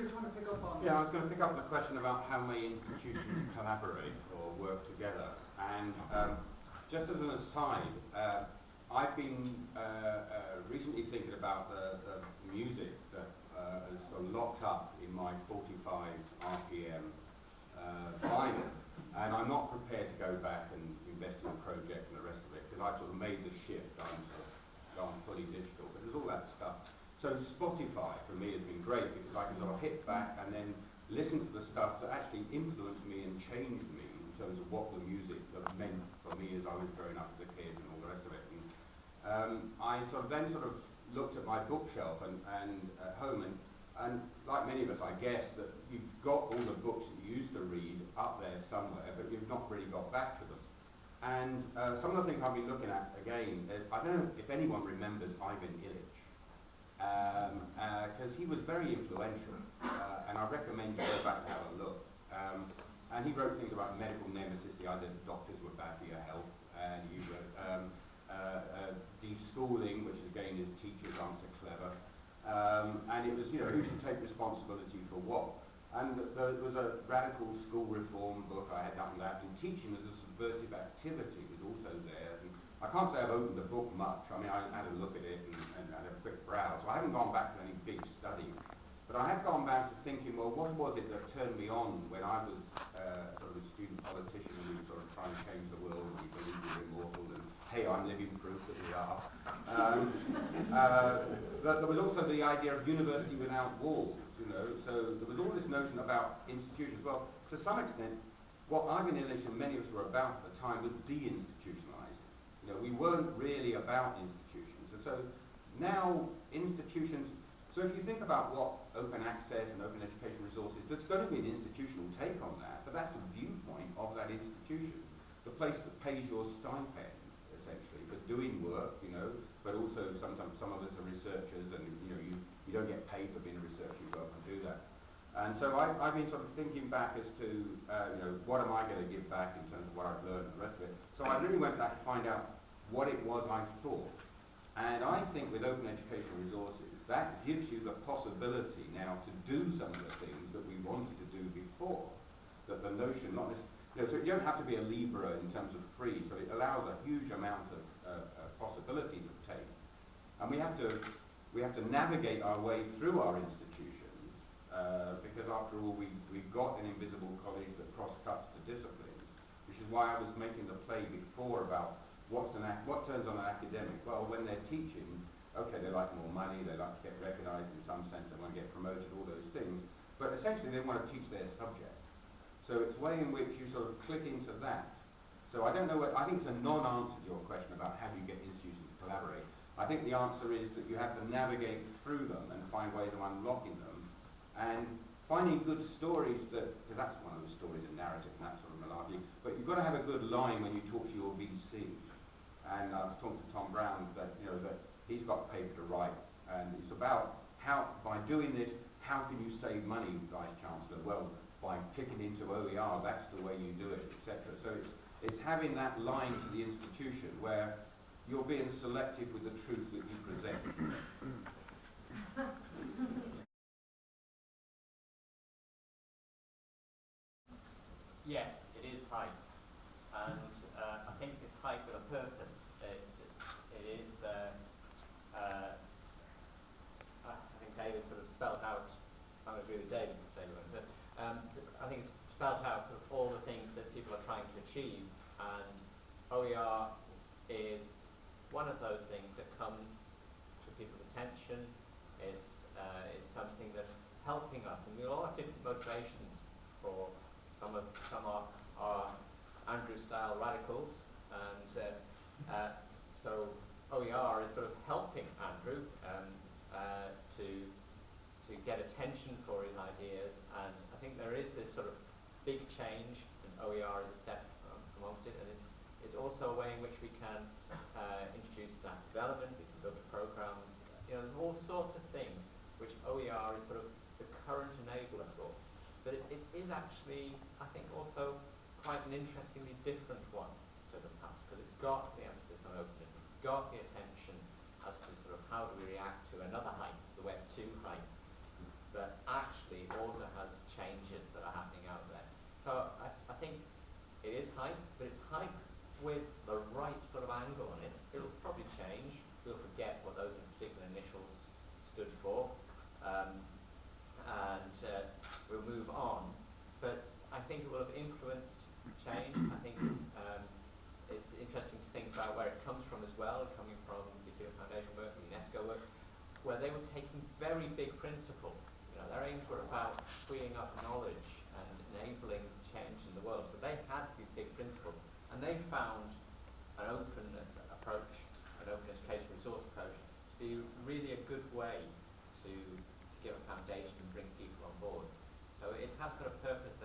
you were trying to pick up on... Yeah, I was going to pick up on the question about how may institutions collaborate or work together. And just as an aside, I've been recently thinking about the music that is sort of locked up in my 45 RPM vinyl, and I'm not prepared to go back and invest in a project and the rest of it, because I've sort of made the shift. I'm sort of gone fully digital, but there's all that stuff. So Spotify for me has been great, because I can sort of hit back and then listen to the stuff that actually influenced me and changed me in terms of what the music that meant for me as I was growing up as a kid and all the rest of it. And I then looked at my bookshelf and at home, and like many of us, I guess, that you've got all the books that you used to read up there somewhere, but you've not really got back to them. And some of the things I've been looking at again, I don't know if anyone remembers Ivan Illich, because he was very influential, and I recommend you go back and have a look. And he wrote things about medical nemesis, the idea that doctors were bad for your health, and you wrote deschooling, which again is teachers aren't so clever, and it was, who should take responsibility for what. And there was a radical school reform book I had done that, and teaching as a subversive activity was also there. And I can't say I've opened the book much. I mean, I had a look at it and had a quick browse. So I haven't gone back to any big study, but I have gone back to thinking, well, what was it that turned me on when I was sort of a student politician and we were sort of trying to change the world, and we believe we're immortal, and hey, I'm living proof that we are. But there was also the idea of university without walls, so there was all this notion about institutions. Well, to some extent, what Ivan Illich and many of us were about at the time was deinstitutionalizing. We weren't really about institutions. And so now institutions, so if you think about what open access and open education resources, there's going to be an institutional take on that, but that's the viewpoint of that institution, the place that pays your stipend, essentially, for doing work, but also sometimes some of us are researchers, and you don't get paid for being a researcher, you go up and do that. And so I've been sort of thinking back as to, what am I going to give back in terms of what I've learned and the rest of it. So I really went back to find out what it was I thought. And I think with open educational resources, that gives you the possibility now to do some of the things that we wanted to do before. That the notion, not necessarily, so you don't have to be a Libra in terms of free, so it allows a huge amount of possibilities of take. And we have to navigate our way through our institutions, because after all, we've got an invisible college that cross-cuts the disciplines, which is why I was making the play before about what turns on an academic. Well, when they're teaching, okay, they like more money, they like to get recognized in some sense, they want to get promoted, all those things, but essentially they want to teach their subject. So it's a way in which you sort of click into that. So I don't know, I think it's a non-answer to your question about how do you get institutions to collaborate. I think the answer is that you have to navigate through them and find ways of unlocking them, and finding good stories because that's one of the stories in narrative and that sort of malarkey, but you've got to have a good line when you talk to your VC. And I was talking to Tom Brown that, that he's got paper to write, and it's about how, by doing this, how can you save money, Vice Chancellor? Well, by kicking into OER, that's the way you do it, etc. So it's having that line to the institution where you're being selective with the truth that you present. Yes, it is hype, and I think it's hype with a purpose. It is. I think David sort of spelled out. I would agree with David to say but I think it's spelled out sort of all the things that people are trying to achieve, and OER is one of those things that comes to people's attention. It's something that's helping us, and we all have different motivations. For some are Andrew-style radicals, and so OER is sort of helping Andrew to get attention for his ideas, and I think there is this sort of big change, and OER is a step amongst it, and it's also a way in which we can introduce staff development, we can build programs, there's all sorts of things which OER is sort of the current enabler for. But it is actually, I think, also quite an interestingly different one to the past, because it's got the emphasis on openness, it's got the attention as to sort of how do we react to another hype, the Web 2 hype. But actually, also has changes that are happening out there. So I think it is hype, but it's hype with the right sort of angle on it. It'll probably change. We'll forget what those particular initials stood for, and we'll move on. But I think it will have influenced change. I think it's interesting to think about where it comes from as well, coming from the Field Foundation work, the UNESCO work, where they were taking very big principles. Their aims were about freeing up knowledge and enabling change in the world. So they had these big principles, and they found an openness approach, an open education resource approach, to be really a good way to give a foundation and bring people on board. So it has got a purpose